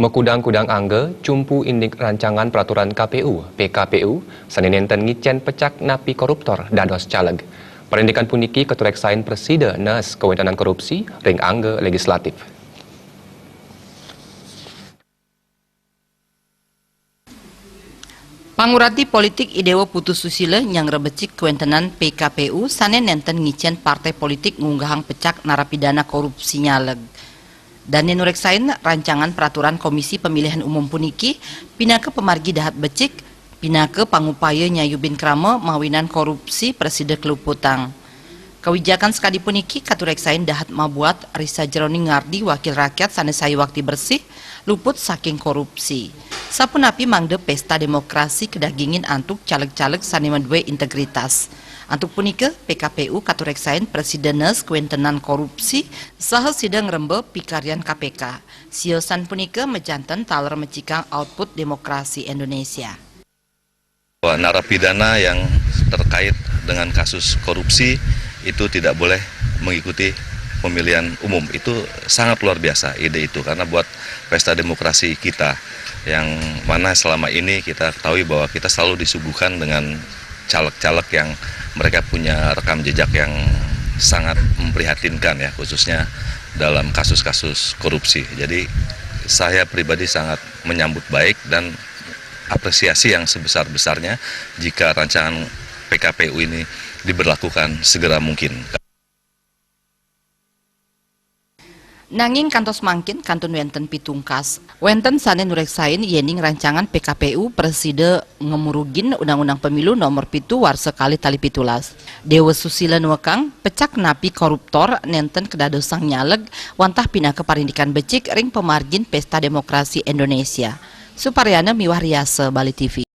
Mekudang-kudang angge, cumpu indik rancangan peraturan KPU, PKPU, Senin enten ngicen pecak napi koruptor dados caleg. Perindikan puniki ketureksain preside nes kewenangan korupsi ring angge legislatif. Pangurati politik Idewo Putu Susilo yang rebecik kewentenan PKPU Senin enten ngicen partai politik ngunggahang pecak narapidana korupsi nyaleg. Dan nureksain rancangan peraturan Komisi Pemilihan Umum puniki pinake pemargi dahat becik pinake pangupaya nyayubin krama mawinan korupsi presiden keluputang. Kewijakan sekali puniki katureksain dahat mabuat Risa Jeroni Ngardi wakil rakyat sanesai waktu bersih luput saking korupsi. Sapunapi mangde pesta demokrasi kedagingin antuk caleg-caleg sanimandwe integritas. Antuk punike PKPU katureksain presidenes kewentenan korupsi saha sidang rembe pikarian KPK. Siosan punike mejanten taler mecikang output demokrasi Indonesia. Narapidana yang terkait dengan kasus korupsi itu tidak boleh mengikuti pemilihan umum. Itu sangat luar biasa ide itu, karena buat pesta demokrasi kita yang mana selama ini kita ketahui bahwa kita selalu disuguhkan dengan caleg-caleg yang mereka punya rekam jejak yang sangat memprihatinkan ya, khususnya dalam kasus-kasus korupsi. Jadi saya pribadi sangat menyambut baik dan apresiasi yang sebesar-besarnya jika rancangan PKPU ini diberlakukan segera mungkin. Nanging kantos mangkin kantun wenten pitungkas. Wenten Senin nureksain yening rancangan PKPU preside ngemurugin Undang-Undang Pemilu nomor 7 warsekali tali 17. Dewa Susilo nuekang pecak napi koruptor nenten kedadosang nyaleg wantah pindah ke parindikan becik ring pemargin pesta demokrasi Indonesia. Suparyana Miwah Riase, Bali TV.